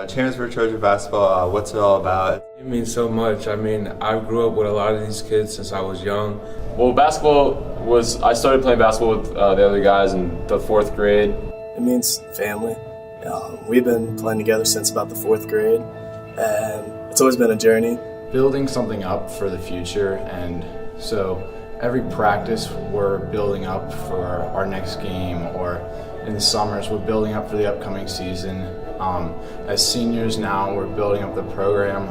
Chambersburg Trojan basketball, what's it all about? It means so much. I mean, I grew up with a lot of these kids since I was young. Well, I started playing basketball with the other guys in the 4th grade. It means family. We've been playing together since about the 4th grade, and it's always been a journey. Building something up for the future, and so every practice we're building up for our next game, or in the summers we're building up for the upcoming season. As seniors now, we're building up the program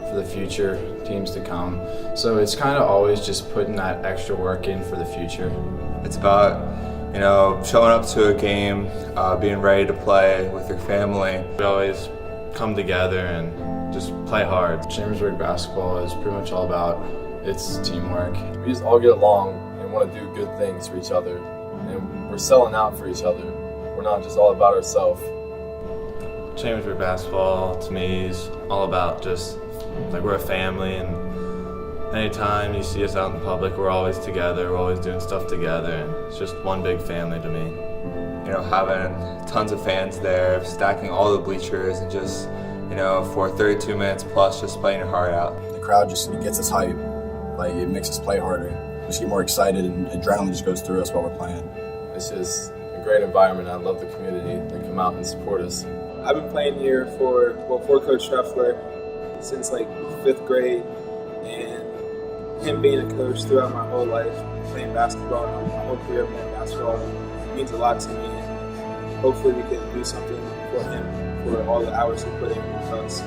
for the future teams to come. So it's kind of always just putting that extra work in for the future. It's about, showing up to a game, being ready to play with your family. We always come together and just play hard. Chambersburg basketball is pretty much all about its teamwork. We just all get along and want to do good things for each other. And we're selling out for each other. We're not just all about ourselves. Chambersburg basketball to me is all about just like we're a family, and anytime you see us out in public, we're always together, we're always doing stuff together, and it's just one big family to me. Having tons of fans there, stacking all the bleachers, and just, for 32 minutes plus, just playing your heart out. The crowd just gets us hype. Like, it makes us play harder. We just get more excited, and adrenaline just goes through us while we're playing. It's just a great environment. I love the community that come out and support us. I've been playing here for Coach Scheffler since like 5th grade, and him being a coach throughout my whole life, playing basketball, my whole career playing basketball, means a lot to me. And hopefully we can do something for him for all the hours he put in with us.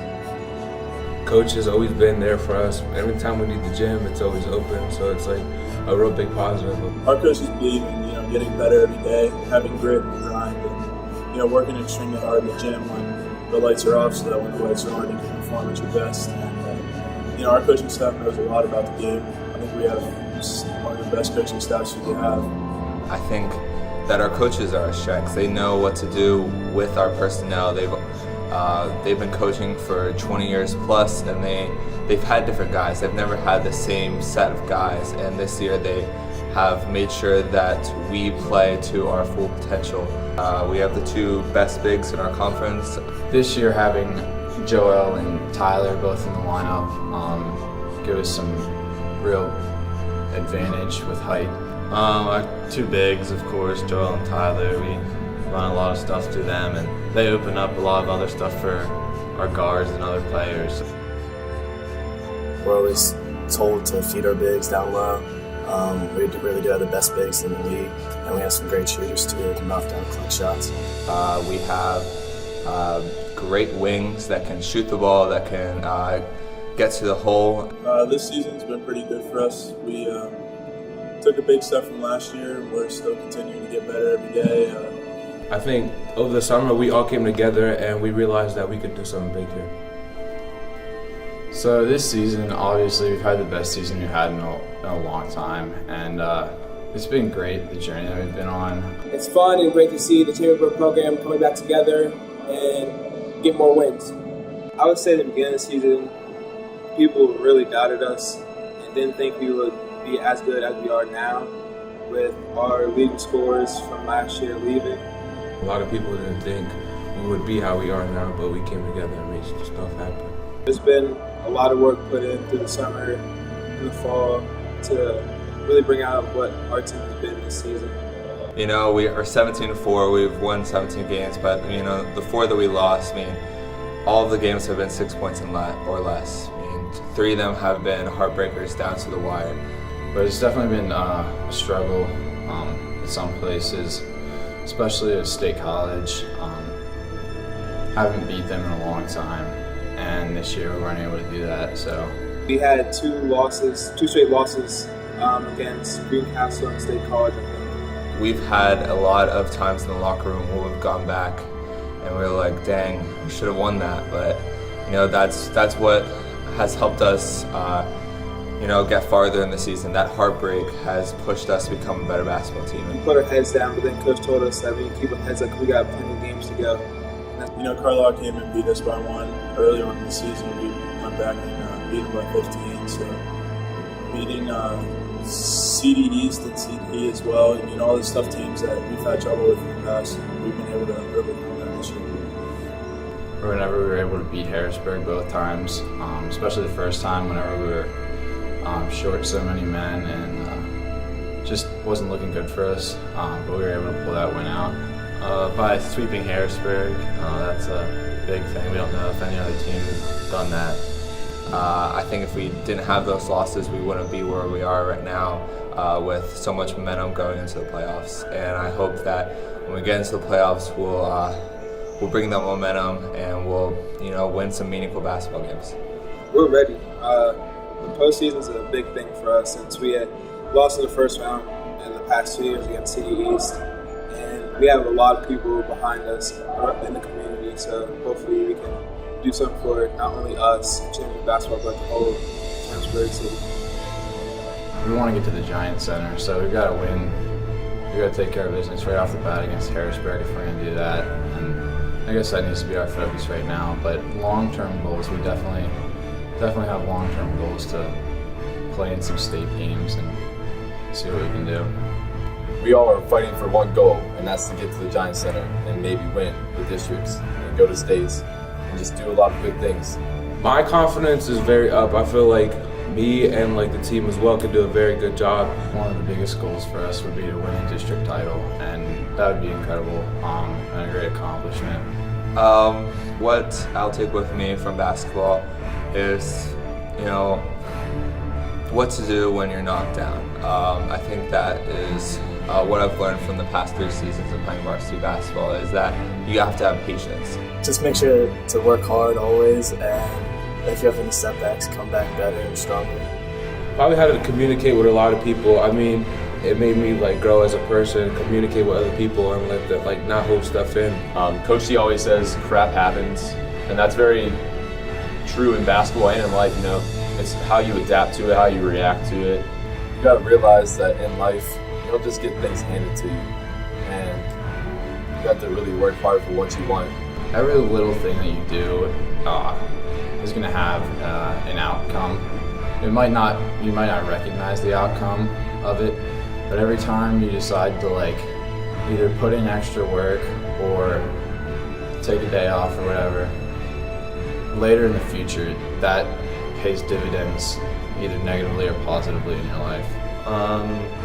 Coach has always been there for us. Every time we need the gym, it's always open, so it's like a real big positive. Our coaches believe in getting better every day, having grit and grind, and working extremely hard in the gym when the lights are off, so that when the lights are on, you can perform at your best. And our coaching staff knows a lot about the game. I think we have one of the best coaching staffs you can have. I think that our coaches are our strengths. They know what to do with our personnel. They've been coaching for 20 years plus, and they've had different guys. They've never had the same set of guys, and this year they have made sure that we play to our full potential. We have the 2 best bigs in our conference. This year, having Joel and Tyler both in the lineup give us some real advantage with height. Our 2 bigs, of course, Joel and Tyler, we run a lot of stuff through them, and they open up a lot of other stuff for our guards and other players. We're always told to feed our bigs down low. We really do have the best bigs in the league, and we have some great shooters too that can knock down clutch shots. We have great wings that can shoot the ball, that can get to the hole. This season's been pretty good for us. We took a big step from last year. We're still continuing to get better every day. I think over the summer we all came together and we realized that we could do something big here. So this season, obviously, we've had the best season we've had in a long time, and it's been great, the journey that we've been on. It's fun and great to see the Chambersburg program coming back together and get more wins. I would say at the beginning of the season, people really doubted us and didn't think we would be as good as we are now with our leading scorers from last year leaving. A lot of people didn't think we would be how we are now, but we came together and made stuff happen. There's been a lot of work put in through the summer and the fall to really bring out what our team has been this season. We are 17-4. We've won 17 games, but the 4 that we lost, all of the games have been 6 points or less. 3 of them have been heartbreakers down to the wire. But it's definitely been a struggle in some places, especially at State College. Haven't beat them in a long time, and this year we weren't able to do that. So we had 2 straight losses against Greencastle and State College, I think. We've had a lot of times in the locker room where we've gone back and we're like, dang, we should have won that. But that's what has helped us get farther in the season. That heartbreak has pushed us to become a better basketball team. We put our heads down, but then Coach told us that we can keep our heads up. We got plenty of games to go. Carlisle came and beat us by 1 early on in the season. We went back and beat them by 15. So beating CD East and CD as well, and all the tough teams that we've had trouble with in the past, we've been able to overcome that this year. or whenever we were able to beat Harrisburg both times, especially the first time whenever we were short so many men and just wasn't looking good for us, but we were able to pull that win out. By sweeping Harrisburg, that's a big thing. We don't know if any other team has done that. I think if we didn't have those losses, we wouldn't be where we are right now with so much momentum going into the playoffs. And I hope that when we get into the playoffs, we'll bring that momentum and we'll win some meaningful basketball games. We're ready. The postseason is a big thing for us since we had lost in the first round in the past 2 years against City East. And we have a lot of people behind us in the community, so hopefully we can do something for not only us, Chambersburg basketball, but the whole Chambersburg city. We want to get to the Giant Center, so we've got to win. We've got to take care of business right off the bat against Harrisburg if we're going to do that. And I guess that needs to be our focus right now. But long-term goals, we definitely have long-term goals to play in some state games and see what we can do. We all are fighting for one goal, and that's to get to the Giant Center and maybe win the districts and go to states and just do a lot of good things. My confidence is very up. I feel like me and the team as well could do a very good job. One of the biggest goals for us would be to win a district title, and that would be incredible and a great accomplishment. What I'll take with me from basketball is, what to do when you're knocked down. I think that is what I've learned from the past 3 seasons of playing varsity basketball is that you have to have patience. Just make sure to work hard always, and if you have any setbacks, come back better and stronger. Probably how to communicate with a lot of people. I mean, it made me grow as a person, communicate with other people, and not hold stuff in. Coach C always says crap happens, and that's very true in basketball and in life. It's how you adapt to it, how you react to it. You gotta realize that in life, you don't just get things handed to you, and you have to really work hard for what you want. Every little thing that you do is going to have an outcome. You might not recognize the outcome of it, but every time you decide to either put in extra work or take a day off or whatever, later in the future that pays dividends either negatively or positively in your life.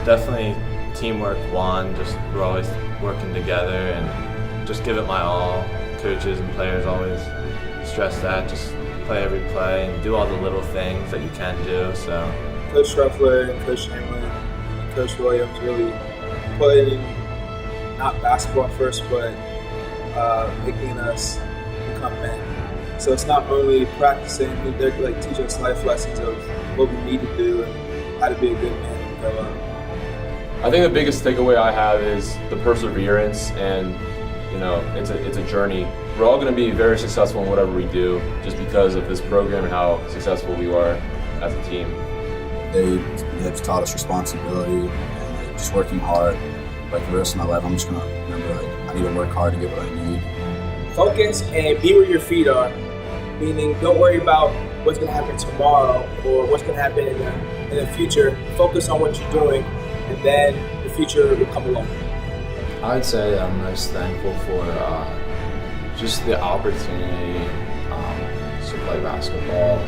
Definitely teamwork won. We're always working together and just give it my all. Coaches and players always stress that. Just play every play and do all the little things that you can do. So Coach Struffler and Coach Chamberlain and Coach Williams really put in not basketball first, but making us become men. So it's not only practicing; they're teaching us life lessons of what we need to do and how to be a good man and grow up. I think the biggest takeaway I have is the perseverance, and it's a journey. We're all going to be very successful in whatever we do just because of this program and how successful we are as a team. They have taught us responsibility and just working hard. For the rest of my life, I'm just going to remember I need to work hard to get what I need. Focus and be where your feet are, meaning don't worry about what's going to happen tomorrow or what's going to happen in the future. Focus on what you're doing, and then the future will come along. I would say that I'm most thankful for just the opportunity to play basketball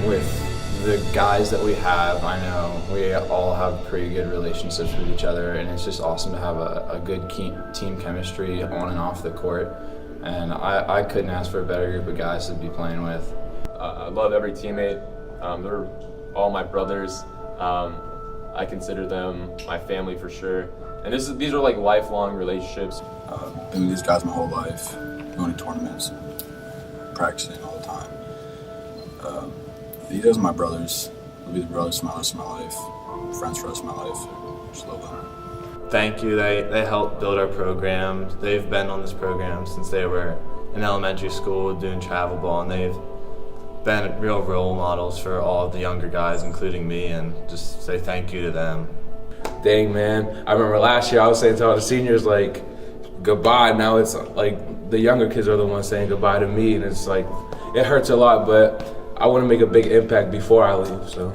with the guys that we have. I know we all have pretty good relationships with each other, and it's just awesome to have a good team chemistry on and off the court. And I couldn't ask for a better group of guys to be playing with. I love every teammate. They're all my brothers. I consider them my family for sure. And these are lifelong relationships. Been with these guys my whole life, going to tournaments, practicing all the time. These guys are my brothers. They'll be the brothers for the rest of my life, friends for the rest of my life. Just love them. Thank you. They helped build our program. They've been on this program since they were in elementary school doing travel ball, and they've been real role models for all of the younger guys, including me, and just say thank you to them. Dang, man. I remember last year I was saying to all the seniors, goodbye. Now it's the younger kids are the ones saying goodbye to me, and it's it hurts a lot, but I want to make a big impact before I leave, so.